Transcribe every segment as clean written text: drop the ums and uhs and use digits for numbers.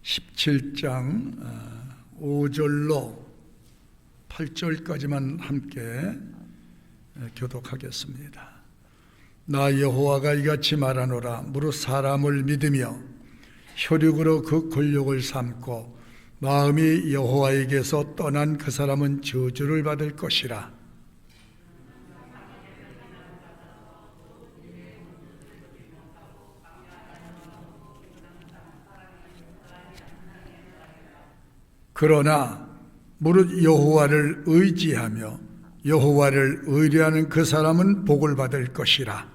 17장 5절로 8절까지만 함께 교독하겠습니다. 나 여호와가 이같이 말하노라. 무릇 사람을 믿으며 혈육으로 그 권력을 삼고 마음이 여호와에게서 떠난 그 사람은 저주를 받을 것이라. 그러나 무릇 여호와를 의지하며 여호와를 의뢰하는 그 사람은 복을 받을 것이라.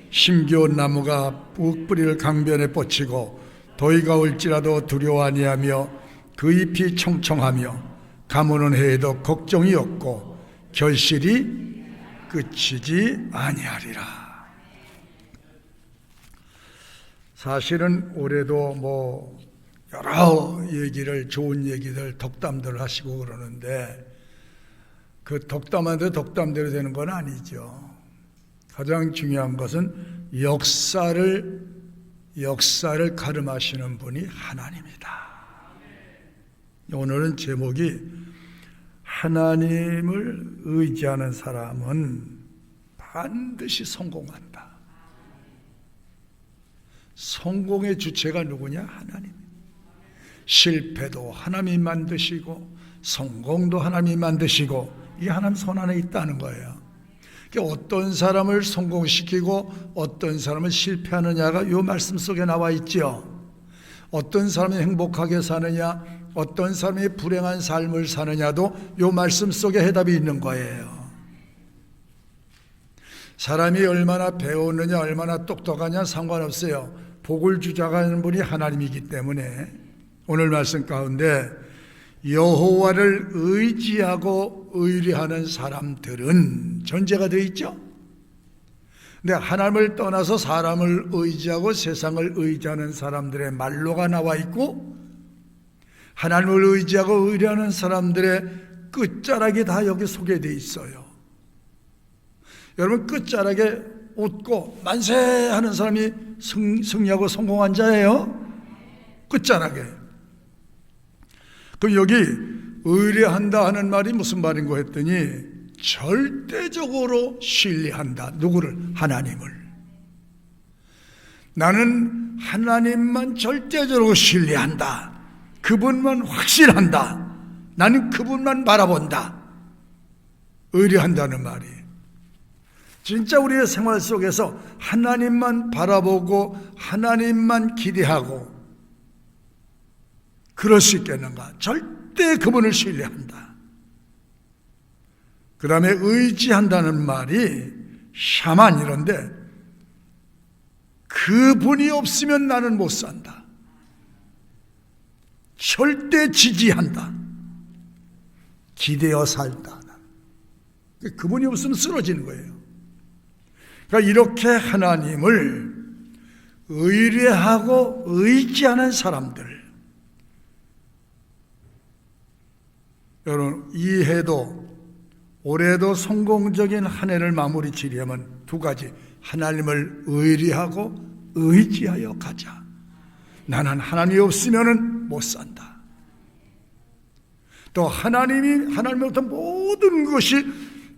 심겨운 나무가 뿌리를 강변에 뻗치고 더위가 올지라도 두려워 아니하며 그 잎이 청청하며 가무는 해에도 걱정이 없고 결실이 그치지 아니하리라. 사실은 올해도 여러 얘기를, 좋은 얘기들, 덕담들 하시고 그러는데 그 덕담한테 덕담대로 되는 건 아니죠. 가장 중요한 것은 역사를 가름하시는 분이 하나님이다. 오늘은 제목이 하나님을 의지하는 사람은 반드시 성공한다. 성공의 주체가 누구냐? 하나님. 실패도 하나님이 만드시고 성공도 하나님이 만드시고 이 하나님 손 안에 있다는 거예요. 어떤 사람을 성공시키고 어떤 사람을 실패하느냐가 이 말씀 속에 나와 있죠. 어떤 사람이 행복하게 사느냐, 어떤 사람이 불행한 삶을 사느냐도 이 말씀 속에 해답이 있는 거예요. 사람이 얼마나 배웠느냐, 얼마나 똑똑하냐 상관없어요. 복을 주장하는 분이 하나님이기 때문에 오늘 말씀 가운데 여호와를 의지하고 의뢰하는 사람들은 전제가 되어 있죠. 근데 하나님을 떠나서 사람을 의지하고 세상을 의지하는 사람들의 말로가 나와 있고, 하나님을 의지하고 의뢰하는 사람들의 끝자락이 다 여기 소개되어 있어요. 여러분, 끝자락에 웃고 만세하는 사람이 승리하고 성공한 자예요. 끝자락에. 그럼 여기 의뢰한다 하는 말이 무슨 말인고 했더니 절대적으로 신뢰한다. 누구를? 하나님을. 나는 하나님만 절대적으로 신뢰한다. 그분만 확신한다. 나는 그분만 바라본다. 의뢰한다는 말이 진짜 우리의 생활 속에서 하나님만 바라보고 하나님만 기대하고 그럴 수 있겠는가? 절대 그분을 신뢰한다. 그 다음에 의지한다는 말이 샤만 이런데 그분이 없으면 나는 못 산다. 절대 지지한다. 기대어 살다. 그분이 없으면 쓰러지는 거예요. 그러니까 이렇게 하나님을 의뢰하고 의지하는 사람들, 여러분, 이 해도 올해도 성공적인 한 해를 마무리 지려면 두 가지, 하나님을 의뢰하고 의지하여 가자. 나는 하나님이 없으면 못 산다. 또 하나님으로부터 모든 것이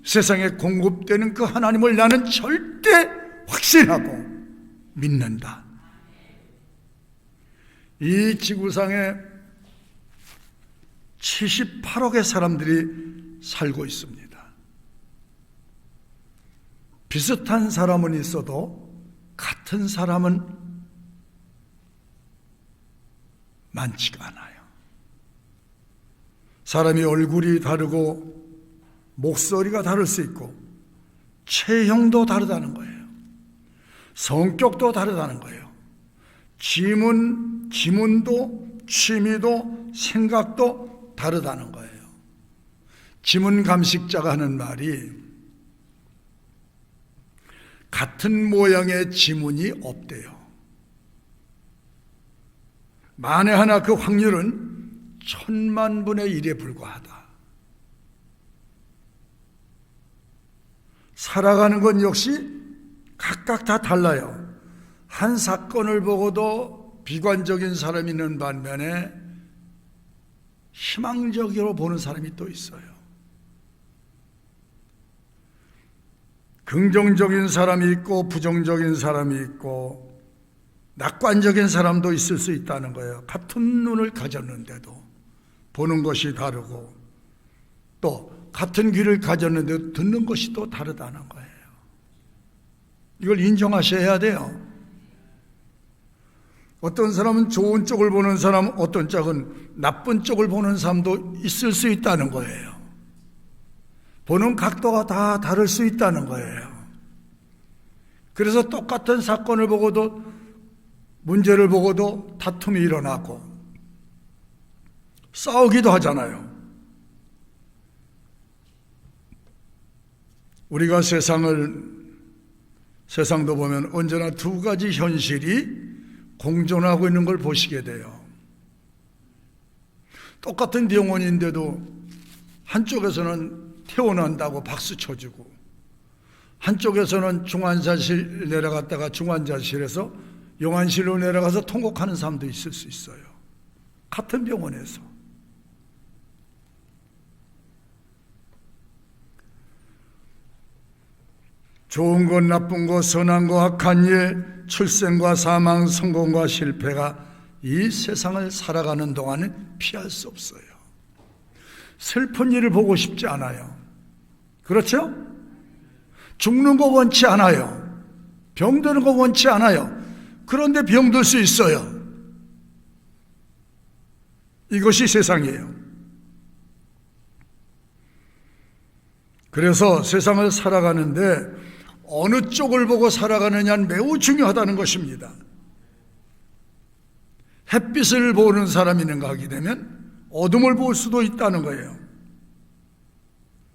세상에 공급되는 그 하나님을 나는 절대 확신하고 믿는다. 이 지구상에 78억의 사람들이 살고 있습니다. 비슷한 사람은 있어도 같은 사람은 많지가 않아요. 사람이 얼굴이 다르고 목소리가 다를 수 있고 체형도 다르다는 거예요. 성격도 다르다는 거예요. 지문도 취미도 생각도 다르다는 거예요. 지문감식자가 하는 말이 같은 모양의 지문이 없대요. 만에 하나 그 확률은 1000만 분의 1에 불과하다. 살아가는 건 역시 각각 다 달라요. 한 사건을 보고도 비관적인 사람이 있는 반면에 희망적으로 보는 사람이 또 있어요. 긍정적인 사람이 있고 부정적인 사람이 있고 낙관적인 사람도 있을 수 있다는 거예요. 같은 눈을 가졌는데도 보는 것이 다르고 또 같은 귀를 가졌는데도 듣는 것이 또 다르다는 거예요. 이걸 인정하셔야 돼요. 어떤 사람은 좋은 쪽을 보는 사람, 어떤 쪽은 나쁜 쪽을 보는 사람도 있을 수 있다는 거예요. 보는 각도가 다 다를 수 있다는 거예요. 그래서 똑같은 사건을 보고도 문제를 보고도 다툼이 일어나고 싸우기도 하잖아요. 우리가 세상도 보면 언제나 두 가지 현실이 공존하고 있는 걸 보시게 돼요. 똑같은 병원인데도 한쪽에서는 퇴원한다고 박수 쳐주고 한쪽에서는 중환자실 내려갔다가 중환자실에서 영안실로 내려가서 통곡하는 사람도 있을 수 있어요. 같은 병원에서. 좋은 것, 나쁜 것, 선한 것, 악한 일, 출생과 사망, 성공과 실패가 이 세상을 살아가는 동안은 피할 수 없어요. 슬픈 일을 보고 싶지 않아요. 그렇죠? 죽는 거 원치 않아요. 병드는 거 원치 않아요. 그런데 병들 수 있어요. 이것이 세상이에요. 그래서 세상을 살아가는데 어느 쪽을 보고 살아가느냐는 매우 중요하다는 것입니다. 햇빛을 보는 사람이 있는가 하게 되면 어둠을 볼 수도 있다는 거예요.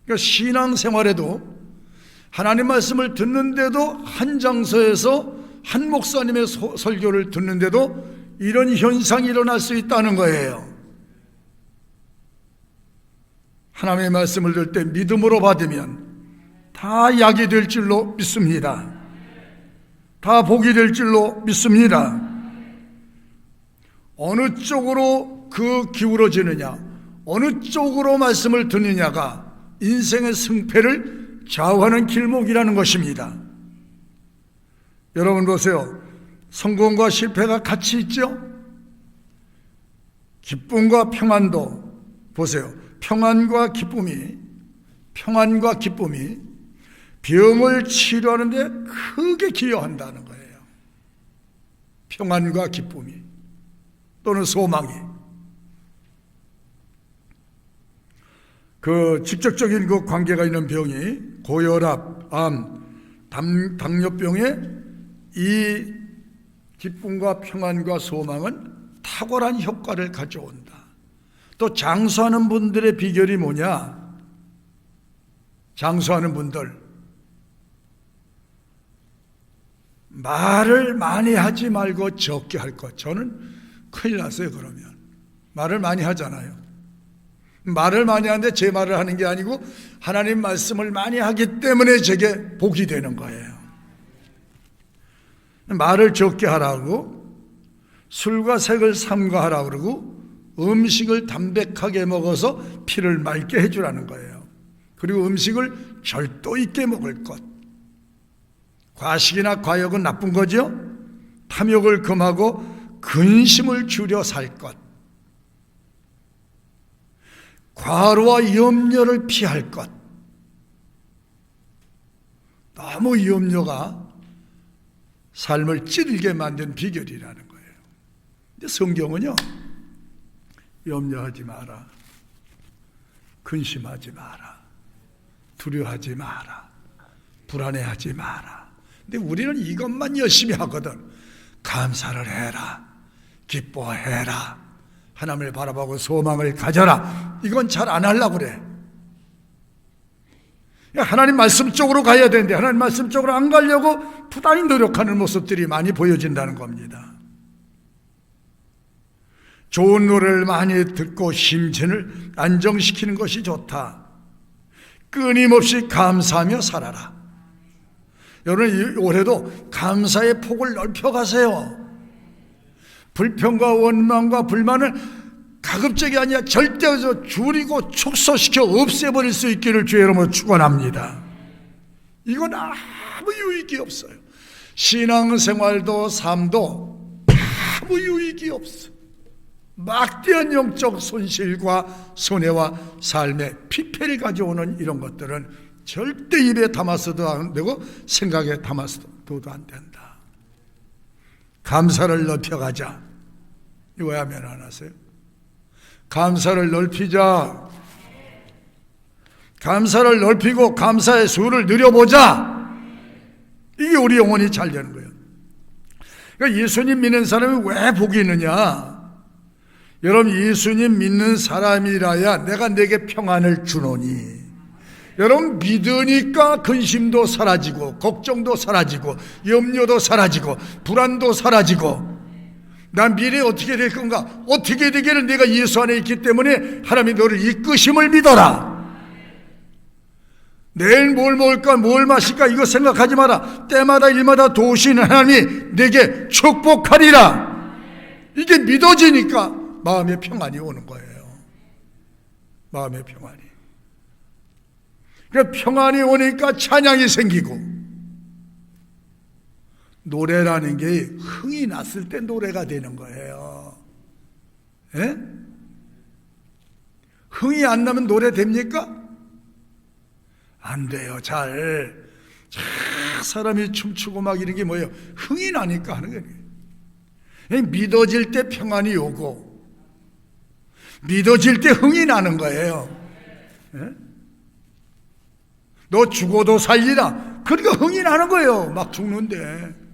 그러니까 신앙생활에도 하나님 말씀을 듣는데도 한 장소에서 한 목사님의 설교를 듣는데도 이런 현상이 일어날 수 있다는 거예요. 하나님의 말씀을 들을 때 믿음으로 받으면 다 약이 될 줄로 믿습니다. 다 복이 될 줄로 믿습니다. 어느 쪽으로 기울어지느냐, 어느 쪽으로 말씀을 듣느냐가 인생의 승패를 좌우하는 길목이라는 것입니다. 여러분 보세요. 성공과 실패가 같이 있죠? 기쁨과 평안도 보세요. 평안과 기쁨이 병을 치료하는 데 크게 기여한다는 거예요. 평안과 기쁨이 또는 소망이. 직접적인 관계가 있는 병이 고혈압, 암, 당뇨병에 이 기쁨과 평안과 소망은 탁월한 효과를 가져온다. 또 장수하는 분들의 비결이 뭐냐? 장수하는 분들 말을 많이 하지 말고 적게 할 것. 저는 큰일 났어요. 그러면 말을 많이 하잖아요. 말을 많이 하는데 제 말을 하는 게 아니고 하나님 말씀을 많이 하기 때문에 제게 복이 되는 거예요. 말을 적게 하라고, 술과 색을 삼가하라고 그러고, 음식을 담백하게 먹어서 피를 맑게 해주라는 거예요. 그리고 음식을 절도 있게 먹을 것. 과식이나 과욕은 나쁜 거죠. 탐욕을 금하고 근심을 줄여 살 것. 과로와 염려를 피할 것. 너무 염려가 삶을 찌들게 만든 비결이라는 거예요. 근데 성경은요, 염려하지 마라, 근심하지 마라, 두려워하지 마라, 불안해하지 마라. 근데 우리는 이것만 열심히 하거든. 감사를 해라, 기뻐해라, 하나님을 바라보고 소망을 가져라. 이건 잘 안 하려고 그래. 하나님 말씀 쪽으로 가야 되는데 하나님 말씀 쪽으로 안 가려고 부단히 노력하는 모습들이 많이 보여진다는 겁니다. 좋은 노래를 많이 듣고 심신을 안정시키는 것이 좋다. 끊임없이 감사하며 살아라. 여러분 올해도 감사의 폭을 넓혀가세요. 불평과 원망과 불만을 가급적이 아니라 절대로 줄이고 축소시켜 없애버릴 수 있기를 주의 이름으로 축원합니다. 이건 아무 유익이 없어요. 신앙생활도 삶도 아무 유익이 없어. 막대한 영적 손실과 손해와 삶의 피폐를 가져오는 이런 것들은 절대 입에 담아서도 안 되고 생각에 담아서도 안 된다. 감사를 높여가자. 이거 왜 하면 안 하세요? 감사를 넓히자. 감사를 넓히고 감사의 수를 늘려보자. 이게 우리 영혼이 잘 되는 거예요. 그러니까 예수님 믿는 사람이 왜 복이 있느냐? 여러분, 예수님 믿는 사람이라야 내가 내게 평안을 주노니. 여러분, 믿으니까 근심도 사라지고 걱정도 사라지고 염려도 사라지고 불안도 사라지고, 난 미래에 어떻게 될 건가? 어떻게 되기를 내가 예수 안에 있기 때문에 하나님이 너를 이끄심을 믿어라. 내일 뭘 먹을까 뭘 마실까 이거 생각하지 마라. 때마다 일마다 도우시는 하나님이 내게 축복하리라. 이게 믿어지니까 마음의 평안이 오는 거예요. 마음의 평안이. 그러니까 평안이 오니까 찬양이 생기고, 노래라는 게 흥이 났을 때 노래가 되는 거예요. 예? 흥이 안 나면 노래 됩니까? 안 돼요. 잘 사람이 춤추고 막 이런 게 뭐예요? 흥이 나니까 하는 거예요. 믿어질 때 평안이 오고 믿어질 때 흥이 나는 거예요. 예? 너 죽어도 살리라. 그러니까 흥이 나는 거예요. 막 죽는데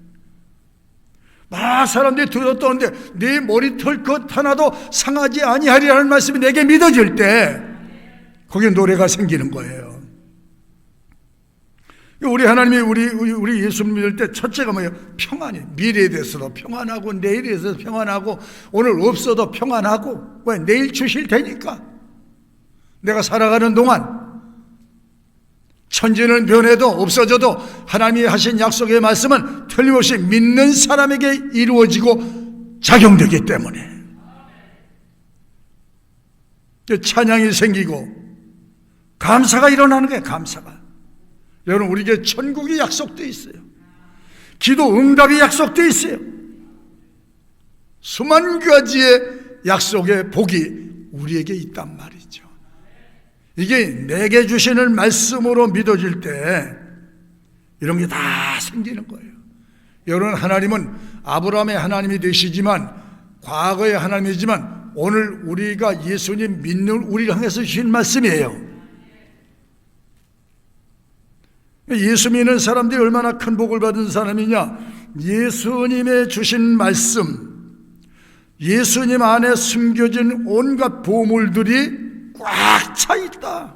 막 사람들이 들었다는데 네 머리털 것 하나도 상하지 아니하리라는 말씀이 내게 믿어질 때 거기에 노래가 생기는 거예요. 우리 하나님이 우리 예수 믿을 때 첫째가 뭐예요? 평안이. 미래에 대해서도 평안하고 내일에 대해서도 평안하고 오늘 없어도 평안하고. 왜? 내일 주실 테니까. 내가 살아가는 동안 천지는 변해도 없어져도 하나님이 하신 약속의 말씀은 틀림없이 믿는 사람에게 이루어지고 작용되기 때문에 찬양이 생기고 감사가 일어나는 거예요. 감사가. 여러분, 우리에게 천국이 약속되어 있어요. 기도 응답이 약속되어 있어요. 수만 가지의 약속의 복이 우리에게 있단 말이죠. 이게 내게 주시는 말씀으로 믿어질 때 이런 게 다 생기는 거예요. 여러분, 하나님은 아브라함의 하나님이 되시지만 과거의 하나님이지만 오늘 우리가 예수님 믿는 우리를 향해서 주신 말씀이에요. 예수 믿는 사람들이 얼마나 큰 복을 받은 사람이냐? 예수님의 주신 말씀, 예수님 안에 숨겨진 온갖 보물들이 꽉 차 있다.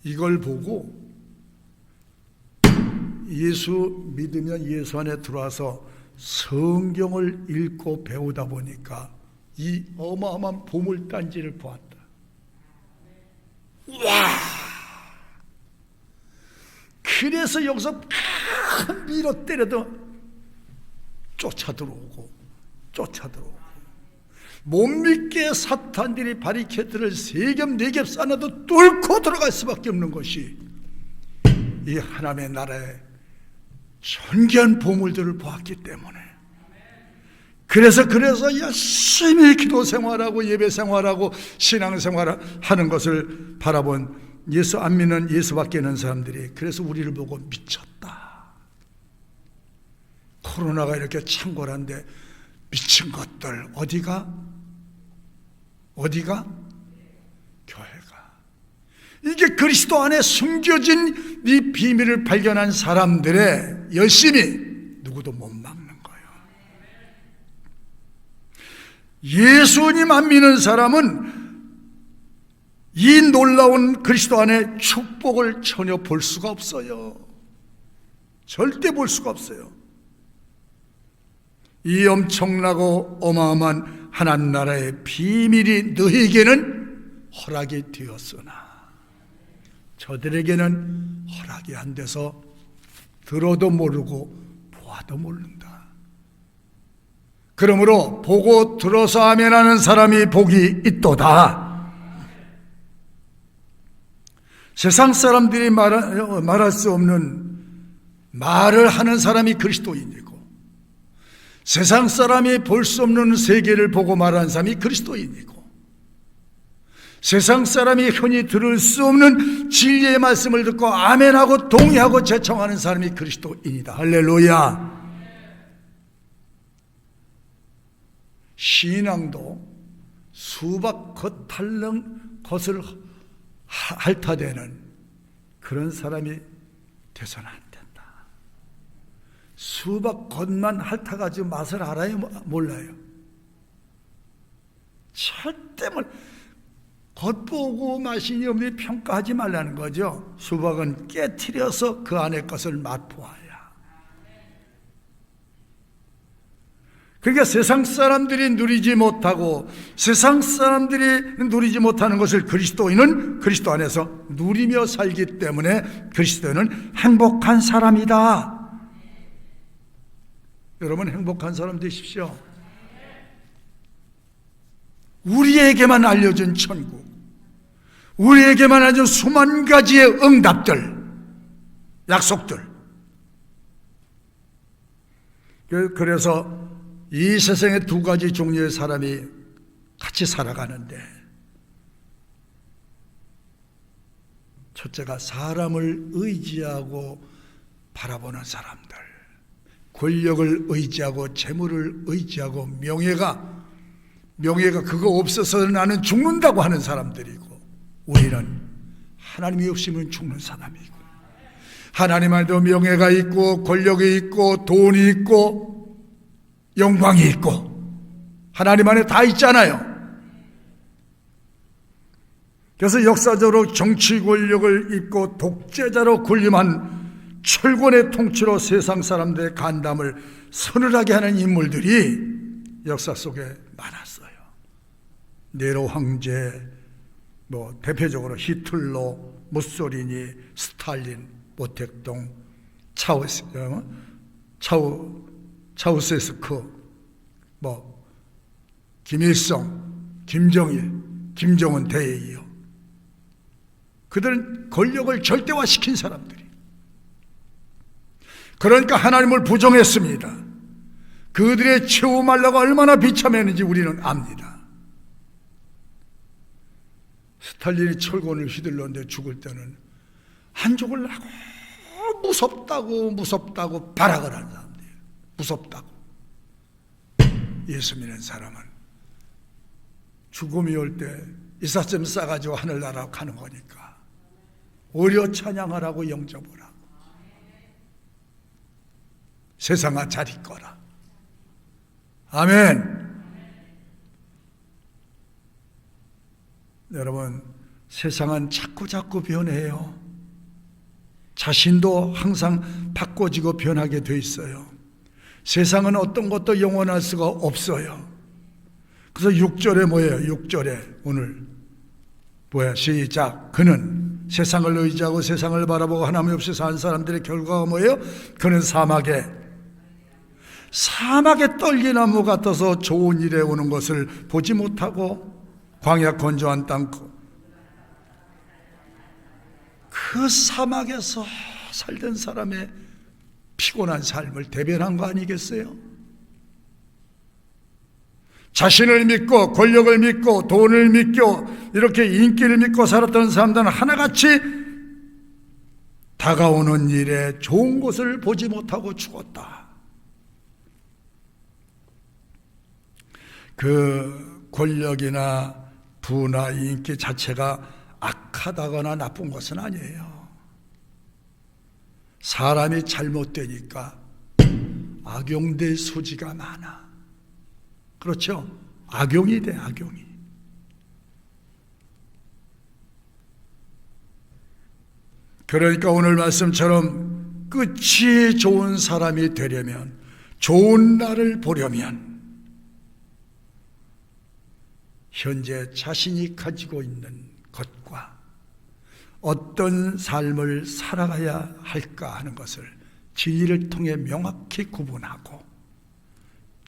이걸 보고 예수 믿으면 예수 안에 들어와서 성경을 읽고 배우다 보니까 이 어마어마한 보물단지를 보았다. 와! 그래서 여기서 큰 밀어 때려도 쫓아 들어오고 못 믿게 사탄들이 바리케이트를 3겹 4겹 쌓아도 뚫고 들어갈 수밖에 없는 것이 이 하나님의 나라의 존귀한 보물들을 보았기 때문에, 그래서 열심히 기도 생활하고 예배 생활하고 신앙 생활하는 것을 바라본 예수 안 믿는 예수밖에 없는 사람들이 그래서 우리를 보고 미쳤다. 코로나가 이렇게 창궐한데 미친 것들 어디가? 교회가. 이게 그리스도 안에 숨겨진 이 비밀을 발견한 사람들의 열심히 누구도 못 막는 거예요. 예수님 안 믿는 사람은 이 놀라운 그리스도 안에 축복을 전혀 볼 수가 없어요. 절대 볼 수가 없어요. 이 엄청나고 어마어마한 하나님 나라의 비밀이 너희에게는 허락이 되었으나 저들에게는 허락이 안 돼서 들어도 모르고 보아도 모른다. 그러므로 보고 들어서 아멘하는 사람이 복이 있도다. 세상 사람들이 말할 수 없는 말을 하는 사람이 그리스도인이고, 세상 사람이 볼 수 없는 세계를 보고 말하는 사람이 그리스도인이고, 세상 사람이 흔히 들을 수 없는 진리의 말씀을 듣고 아멘하고 동의하고 제청하는 사람이 그리스도인이다. 할렐루야. 신앙도 수박 겉핥는 것을 핥아대는 그런 사람이 돼서는 안 된다. 수박 겉만 핥아가지고 맛을 알아요? 몰라요? 절대 겉보고 맛이 없니 평가하지 말라는 거죠. 수박은 깨트려서 그 안의 것을 맛보아야. 그러니까 세상 사람들이 누리지 못하고 세상 사람들이 누리지 못하는 것을 그리스도인은 그리스도 안에서 누리며 살기 때문에 그리스도인은 행복한 사람이다. 여러분 행복한 사람 되십시오. 우리에게만 알려진 천국, 우리에게만 알려진 수만 가지의 응답들, 약속들. 그래서 이 세상에 두 가지 종류의 사람이 같이 살아가는데, 첫째가 사람을 의지하고 바라보는 사람들, 권력을 의지하고 재물을 의지하고 명예가 그거 없어서 나는 죽는다고 하는 사람들이고, 우리는 하나님이 없으면 죽는 사람이고, 하나님 안에도 명예가 있고 권력이 있고 돈이 있고 영광이 있고 하나님 안에 다 있잖아요. 그래서 역사적으로 정치 권력을 입고 독재자로 군림한 철권의 통치로 세상 사람들의 간담을 서늘하게 하는 인물들이 역사 속에 많았어요. 네로 황제, 대표적으로 히틀러, 무솔리니, 스탈린, 모택동, 차우세스크, 김일성, 김정일, 김정은 대회이요. 그들은 권력을 절대화시킨 사람들이. 그러니까 하나님을 부정했습니다. 그들의 최후 말라가 얼마나 비참했는지 우리는 압니다. 스탈린이 철권을 휘둘렀는데 죽을 때는 한쪽을 하고 무섭다고 발악을 하는 사람들이에요. 무섭다고. 예수 믿는 사람은 죽음이 올 때 이삿짐 싸가지고 하늘나라로 가는 거니까 오히려 찬양하라고 영접하라. 세상아 잘 있거라. 아멘. 여러분, 세상은 자꾸 변해요. 자신도 항상 바꿔지고 변하게 돼 있어요. 세상은 어떤 것도 영원할 수가 없어요. 그래서 6절에 뭐예요? 6절에 오늘 시작. 그는 세상을 의지하고 세상을 바라보고 하나님 없이 사는 사람들의 결과가 뭐예요? 그는 사막에 떨기나무 같아서 좋은 일에 오는 것을 보지 못하고 광야 건조한 땅 그 사막에서 살던 사람의 피곤한 삶을 대변한 거 아니겠어요? 자신을 믿고 권력을 믿고 돈을 믿고 이렇게 인기를 믿고 살았던 사람들은 하나같이 다가오는 일에 좋은 것을 보지 못하고 죽었다. 그 권력이나 부나 인기 자체가 악하다거나 나쁜 것은 아니에요. 사람이 잘못되니까 악용될 소지가 많아. 그렇죠? 악용이 돼, 악용이. 그러니까 오늘 말씀처럼 끝이 좋은 사람이 되려면, 좋은 날을 보려면 현재 자신이 가지고 있는 것과 어떤 삶을 살아가야 할까 하는 것을 진리를 통해 명확히 구분하고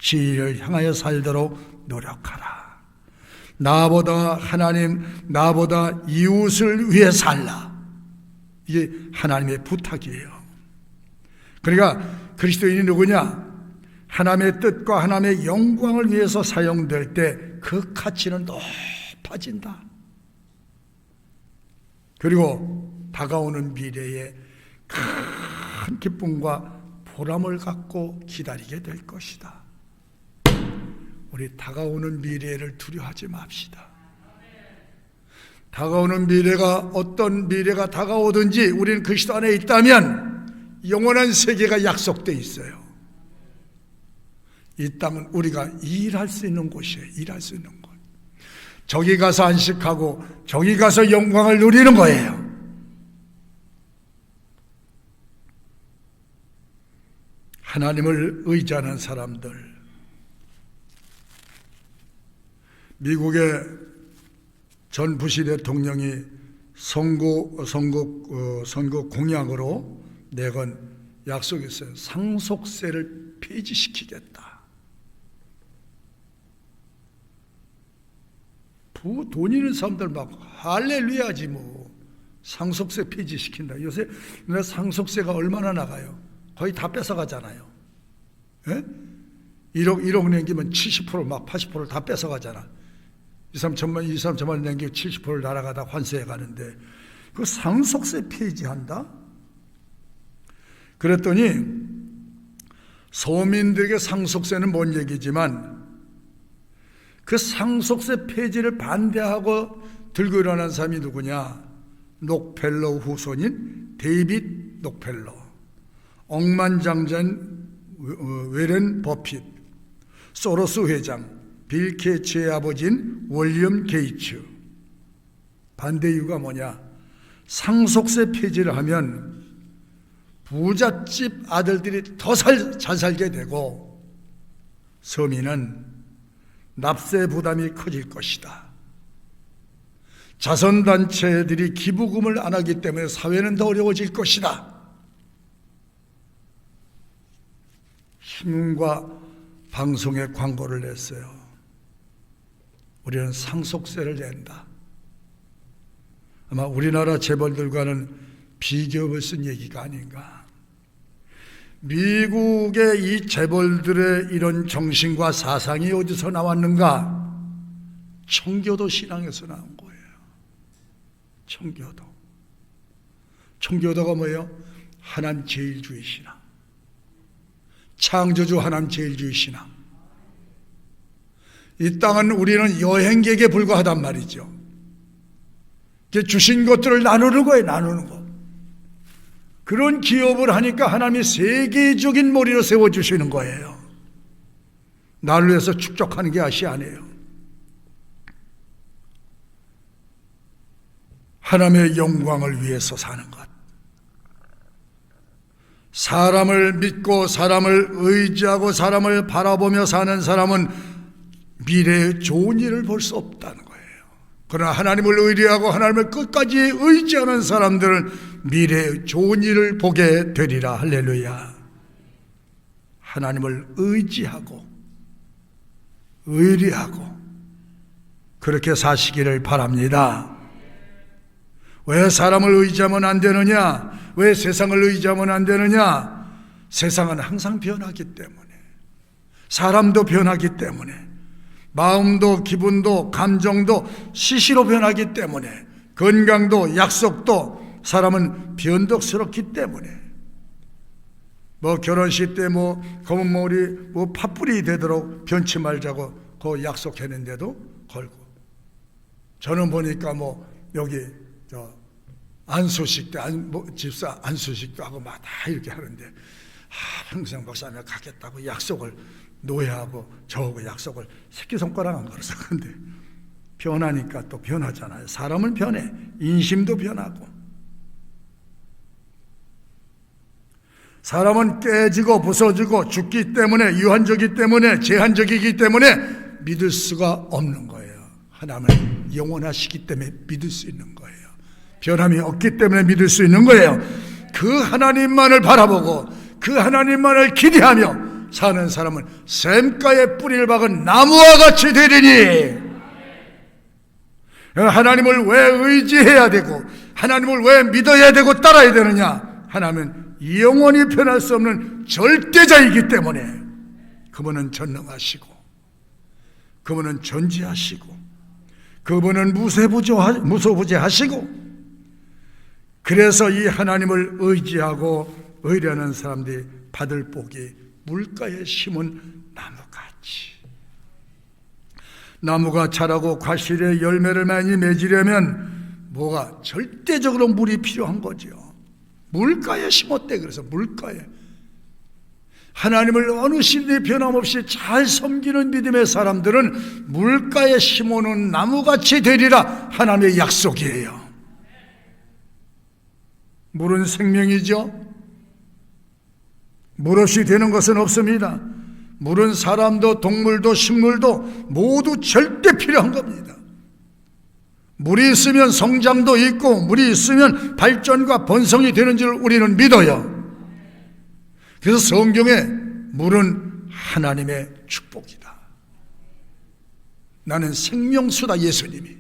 진리를 향하여 살도록 노력하라. 나보다 하나님, 나보다 이웃을 위해 살라. 이게 하나님의 부탁이에요. 그러니까 그리스도인이 누구냐? 하나님의 뜻과 하나님의 영광을 위해서 사용될 때 그 가치는 높아진다. 그리고 다가오는 미래에 큰 기쁨과 보람을 갖고 기다리게 될 것이다. 우리 다가오는 미래를 두려워하지 맙시다. 다가오는 미래가 어떤 미래가 다가오든지 우리는 그리스도 안에 있다면 영원한 세계가 약속되어 있어요. 이 땅은 우리가 일할 수 있는 곳이에요. 일할 수 있는 곳. 저기 가서 안식하고 저기 가서 영광을 누리는 거예요. 하나님을 의지하는 사람들, 미국의 전 부시 대통령이 선거 공약으로 내건 약속이 있어요. 상속세를 폐지시키겠다. 돈 있는 사람들 막 할렐루야지 뭐. 상속세 폐지시킨다. 요새 상속세가 얼마나 나가요? 거의 다 뺏어가잖아요. 예? 1억 남기면 70% 막 80%를 다 뺏어가잖아. 2, 3천만 남기면 70%를 날아가다 환수해 가는데 그 상속세 폐지한다? 그랬더니 서민들에게 상속세는 뭔 얘기지만 그 상속세 폐지를 반대하고 들고 일어난 사람이 누구냐? 록펠러 후손인 데이빗 록펠러, 억만장자인 웨렌 버핏, 소로스 회장, 빌 게이츠의 아버지인 윌리엄 게이츠. 반대 이유가 뭐냐? 상속세 폐지를 하면 부잣집 아들들이 더 잘 살게 되고 서민은 납세 부담이 커질 것이다. 자선단체들이 기부금을 안 하기 때문에 사회는 더 어려워질 것이다. 신문과 방송에 광고를 냈어요. 우리는 상속세를 낸다. 아마 우리나라 재벌들과는 비교를 쓴 얘기가 아닌가. 미국의 이 재벌들의 이런 정신과 사상이 어디서 나왔는가? 청교도 신앙에서 나온 거예요. 청교도가 뭐예요? 하나님 제일주의 신앙, 창조주 하나님 제일주의 신앙. 이 땅은 우리는 여행객에 불과하단 말이죠. 주신 것들을 나누는 거예요. 나누는 거. 그런 기업을 하니까 하나님이 세계적인 머리로 세워주시는 거예요. 나를 위해서 축적하는 게 아시 아니에요. 하나님의 영광을 위해서 사는 것. 사람을 믿고 사람을 의지하고 사람을 바라보며 사는 사람은 미래의 좋은 일을 볼 수 없다는 거예요. 그러나 하나님을 의뢰하고 하나님을 끝까지 의지하는 사람들은 미래의 좋은 일을 보게 되리라. 할렐루야. 하나님을 의지하고 의뢰하고 그렇게 사시기를 바랍니다. 왜 사람을 의지하면 안 되느냐? 왜 세상을 의지하면 안 되느냐? 세상은 항상 변하기 때문에, 사람도 변하기 때문에, 마음도 기분도 감정도 시시로 변하기 때문에, 건강도 약속도 사람은 변덕스럽기 때문에, 결혼식 때 검은 머리 팥불이 되도록 변치 말자고 그 약속했는데도 걸고, 저는 보니까 여기 안수식 때 집사 안수식도 하고 막 다 이렇게 하는데 평생 목사님 가겠다고 약속을 노예하고 저하고 약속을 새끼손가락 안 걸어서. 그런데 변하니까 또 변하잖아요. 사람은 변해. 인심도 변하고. 사람은 깨지고 부서지고 죽기 때문에, 유한적이기 때문에, 제한적이기 때문에 믿을 수가 없는 거예요. 하나님은 영원하시기 때문에 믿을 수 있는 거예요. 변함이 없기 때문에 믿을 수 있는 거예요. 그 하나님만을 바라보고 그 하나님만을 기대하며 사는 사람은 샘가에 뿌리를 박은 나무와 같이 되리니, 하나님을 왜 의지해야 되고 하나님을 왜 믿어야 되고 따라야 되느냐? 하나님은 영원히 변할 수 없는 절대자이기 때문에 그분은 전능하시고 그분은 존재하시고 그분은 무소부재하시고, 그래서 이 하나님을 의지하고 의뢰하는 사람들이 받을 복이 물가에 심은 나무같이. 나무가 자라고 과실에 열매를 많이 맺으려면 뭐가 절대적으로 물이 필요한 거죠. 물가에 심었대. 그래서 물가에 하나님을 어느 시대에 변함없이 잘 섬기는 믿음의 사람들은 물가에 심어놓은 나무같이 되리라 하나님의 약속이에요. 물은 생명이죠. 물 없이 되는 것은 없습니다. 물은 사람도 동물도 식물도 모두 절대 필요한 겁니다. 물이 있으면 성장도 있고 물이 있으면 발전과 번성이 되는 줄 우리는 믿어요. 그래서 성경에 물은 하나님의 축복이다. 나는 생명수다. 예수님이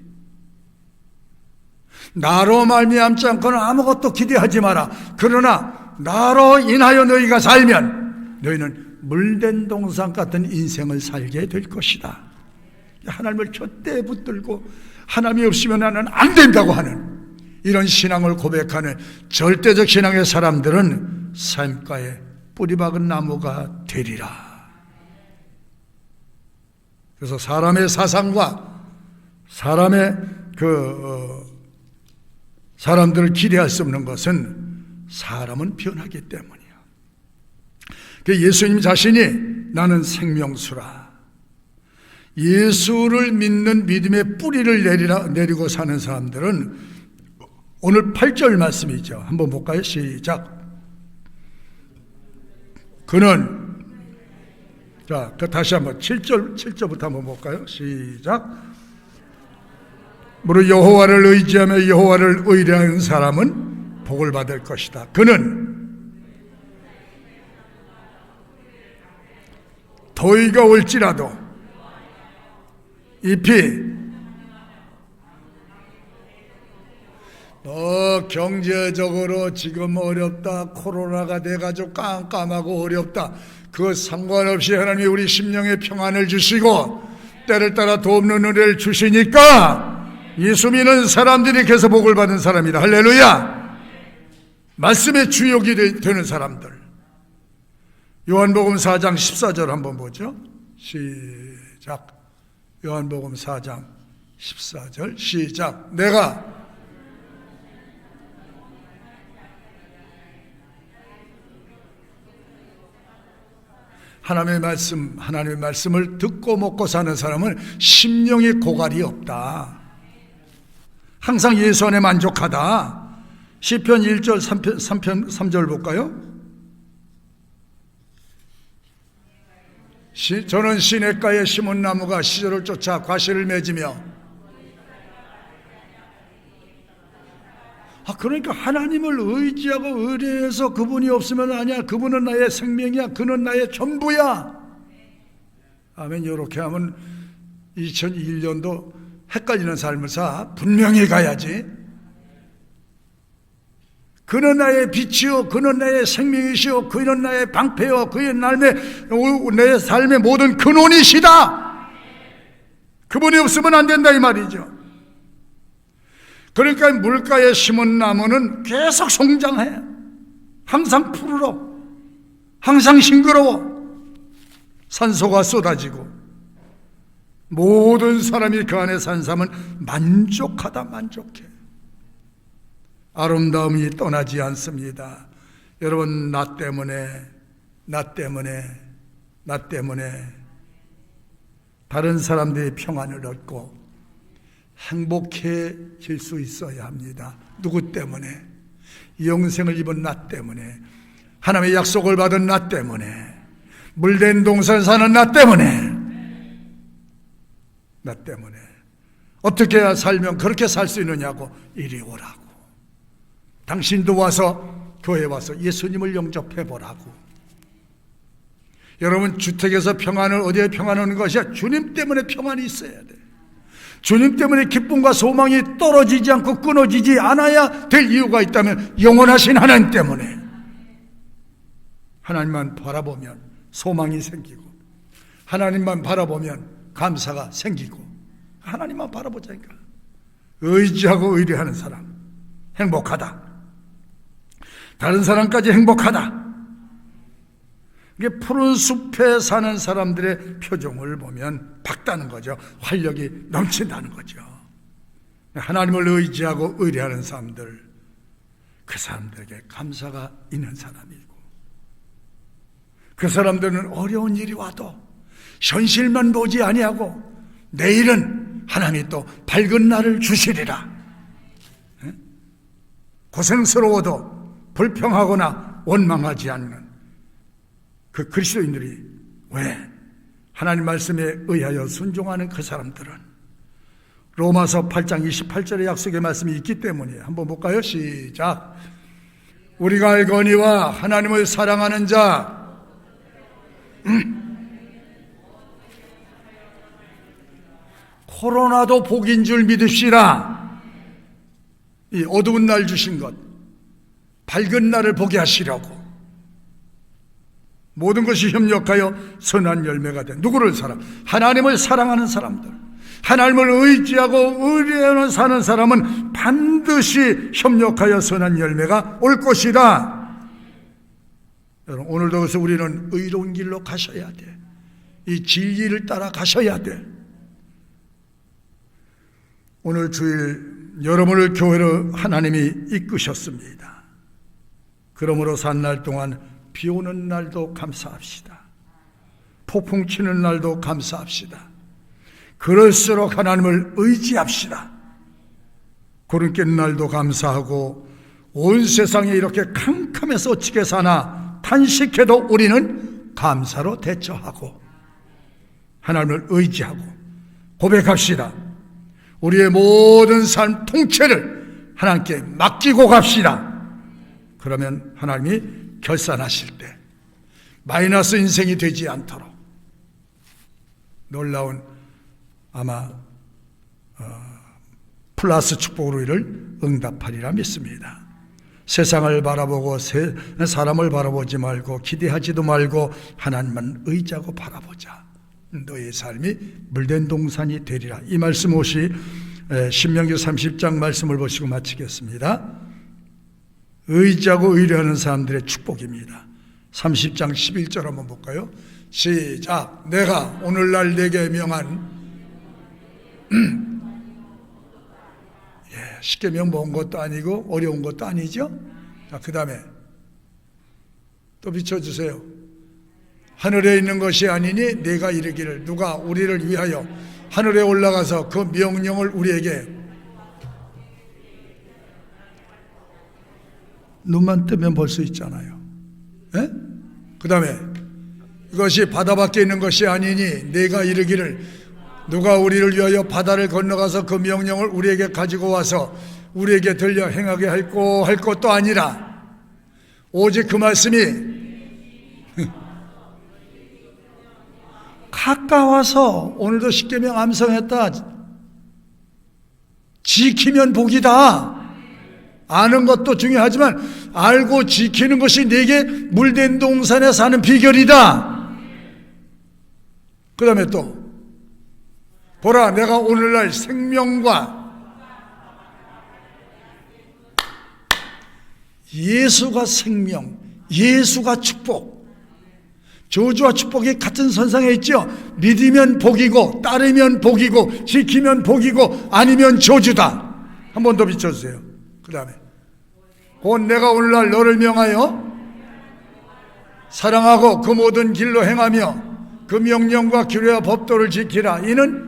나로 말미암지 않고는 아무것도 기대하지 마라. 그러나 나로 인하여 너희가 살면 너희는 물된 동산 같은 인생을 살게 될 것이다. 하나님을 곁에 붙들고 하나님이 없으면 나는 안 된다고 하는 이런 신앙을 고백하는 절대적 신앙의 사람들은 샘가에 뿌리 박은 나무가 되리라. 그래서 사람의 사상과 사람의 사람들을 기대할 수 없는 것은 사람은 변하기 때문이야. 예수님 자신이 나는 생명수라. 예수를 믿는 믿음의 뿌리를 내리고 사는 사람들은 오늘 8절 말씀이죠. 한번 볼까요? 시작. 그는, 자, 다시 한번 7절부터 한번 볼까요? 시작. 무릇 여호와를 의지하며 여호와를 의뢰하는 사람은 복을 받을 것이다. 그는 더위가 올지라도 잎이 경제적으로 지금 어렵다, 코로나가 돼가지고 깜깜하고 어렵다, 그것 상관없이 하나님이 우리 심령에 평안을 주시고 때를 따라 돕는 은혜를 주시니까 예수 믿는 사람들이 계속 복을 받은 사람이다. 할렐루야. 말씀의 주역이 되는 사람들. 요한복음 4장 14절 한번 보죠. 시작. 요한복음 4장 14절 시작. 내가 하나님의 말씀을 듣고 먹고 사는 사람은 심령의 고갈이 없다. 항상 예수 안에 만족하다. 시편 1절 3절 볼까요? 저는 시냇가에 심은 나무가 시절을 쫓아 과실을 맺으며, 그러니까 하나님을 의지하고 의뢰해서 그분이 없으면 아니야. 그분은 나의 생명이야. 그는 나의 전부야. 아멘. 이렇게 하면 2001년도 헷갈리는 삶을 사 분명히 가야지. 그는 나의 빛이요, 그는 나의 생명이시요, 그는 나의 방패요, 그는 내 삶의 모든 근원이시다. 그분이 없으면 안 된다 이 말이죠. 그러니까 물가에 심은 나무는 계속 성장해. 항상 푸르러, 항상 싱그러워. 산소가 쏟아지고 모든 사람이 그 안에 산 사람은 만족하다. 만족해. 아름다움이 떠나지 않습니다. 여러분, 나 때문에 다른 사람들이 평안을 얻고 행복해질 수 있어야 합니다. 누구 때문에? 영생을 입은 나 때문에, 하나님의 약속을 받은 나 때문에, 물된 동산 사는 나 때문에. 어떻게 해야 살면 그렇게 살 수 있느냐고. 이리 오라고. 당신도 와서 교회 와서 예수님을 영접해 보라고. 여러분, 주택에서 평안을 어디에 평안을 얻는 것이야? 주님 때문에 평안이 있어야 돼. 주님 때문에 기쁨과 소망이 떨어지지 않고 끊어지지 않아야 될 이유가 있다면 영원하신 하나님 때문에. 하나님만 바라보면 소망이 생기고, 하나님만 바라보면 감사가 생기고, 하나님만 바라보자니까. 의지하고 의뢰하는 사람 행복하다. 다른 사람까지 행복하다. 이게 푸른 숲에 사는 사람들의 표정을 보면 밝다는 거죠. 활력이 넘친다는 거죠. 하나님을 의지하고 의뢰하는 사람들, 그 사람들에게 감사가 있는 사람이고, 그 사람들은 어려운 일이 와도 현실만 보지 아니하고 내일은 하나님이 또 밝은 날을 주시리라. 고생스러워도 불평하거나 원망하지 않는 그 그리스도인들이, 왜? 하나님 말씀에 의하여 순종하는 그 사람들은 로마서 8장 28절의 약속의 말씀이 있기 때문이에요. 한번 볼까요? 시작. 우리가 알거니와 하나님을 사랑하는 자, 코로나도 복인 줄 믿읍시라. 이 어두운 날 주신 것, 밝은 날을 보게 하시려고 모든 것이 협력하여 선한 열매가 된, 누구를 하나님을 사랑하는 사람들, 하나님을 의지하고 의뢰하는 사는 사람은 반드시 협력하여 선한 열매가 올 것이다. 여러분, 오늘도 그래서 우리는 의로운 길로 가셔야 돼. 이 진리를 따라 가셔야 돼. 오늘 주일 여러분을 교회로 하나님이 이끄셨습니다. 그러므로 산 날 동안 비 오는 날도 감사합시다. 폭풍 치는 날도 감사합시다. 그럴수록 하나님을 의지합시다. 구름 낀 날도 감사하고, 온 세상에 이렇게 캄캄해서 어찌게 사나 탄식해도 우리는 감사로 대처하고 하나님을 의지하고 고백합시다. 우리의 모든 삶 통째를 하나님께 맡기고 갑시다. 그러면 하나님이 결산하실 때 마이너스 인생이 되지 않도록 놀라운 아마 플러스 축복으로 이를 응답하리라 믿습니다. 세상을 바라보고 사람을 바라보지 말고 기대하지도 말고 하나님만 의지하고 바라보자. 너의 삶이 물된 동산이 되리라. 이 말씀 혹시 신명기 30장 말씀을 보시고 마치겠습니다. 의지하고 의뢰하는 사람들의 축복입니다. 30장 11절 한번 볼까요? 시작. 내가 오늘날 내게 명한 쉽게 명본 것도 아니고 어려운 것도 아니죠. 자, 그 다음에 또 비춰주세요. 하늘에 있는 것이 아니니 내가 이르기를, 누가 우리를 위하여 하늘에 올라가서 그 명령을 우리에게, 눈만 뜨면 볼 수 있잖아요. 그 다음에 이것이 바다 밖에 있는 것이 아니니 내가 이르기를, 누가 우리를 위하여 바다를 건너가서 그 명령을 우리에게 가지고 와서 우리에게 들려 행하게 할 것도 아니라 오직 그 말씀이 가까워서, 오늘도 십계명 암송했다. 지키면 복이다. 아는 것도 중요하지만 알고 지키는 것이 내게 물된 동산에 사는 비결이다. 그 다음에 또 보라, 내가 오늘날 생명과 예수가 생명, 예수가 축복, 저주와 축복이 같은 선상에 있죠. 믿으면 복이고 따르면 복이고 지키면 복이고 아니면 저주다. 한 번 더 비춰주세요. 그 다음에 곧 내가 오늘날 너를 명하여 사랑하고 그 모든 길로 행하며 그 명령과 규례와 법도를 지키라. 이는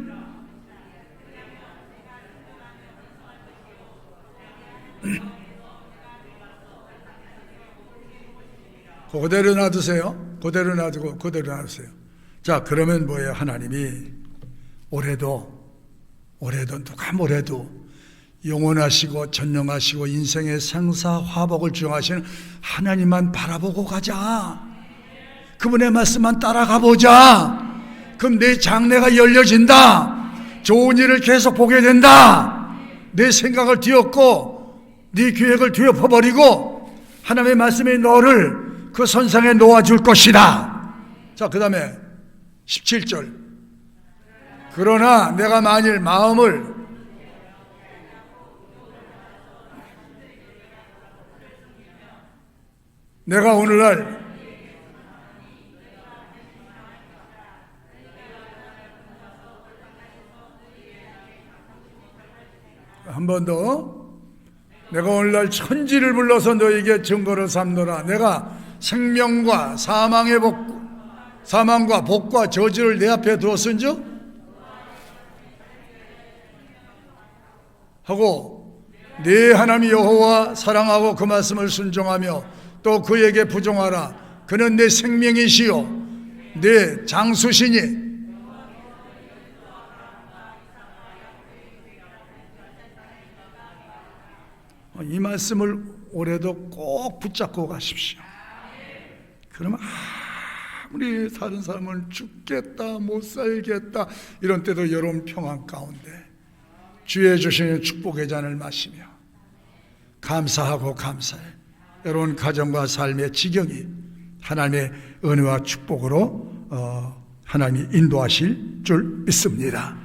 그대로 놔두세요. 그대로 놔두고 그대로 놔두세요. 자, 그러면 뭐예요? 하나님이 올해도 누가 뭐래도 영원하시고 전능하시고 인생의 생사화복을 주장하시는 하나님만 바라보고 가자. 그분의 말씀만 따라가 보자. 그럼 내 장래가 열려진다. 좋은 일을 계속 보게 된다. 내 생각을 뒤엎고 네 계획을 뒤엎어버리고 하나님의 말씀이 너를 그 선상에 놓아줄 것이다. 자, 그 다음에 17절. 그러나 내가 만일 마음을 내가 오늘날 한 번 더. 내가 오늘날 천지를 불러서 너에게 증거를 삼노라. 내가 생명과 사망과 복과 저주를 내 앞에 두었은즉 하고 네 하나님 여호와 사랑하고 그 말씀을 순종하며 또 그에게 부종하라. 그는 내 생명이시요 내 장수시니 이 말씀을 올해도 꼭 붙잡고 가십시오. 그러면 아무리 다른 사람은 죽겠다 못 살겠다 이런 때도 여러분 평안 가운데 주의 주시는 축복의 잔을 마시며 감사하고 감사해 여러분 가정과 삶의 지경이 하나님의 은혜와 축복으로 하나님이 인도하실 줄 믿습니다.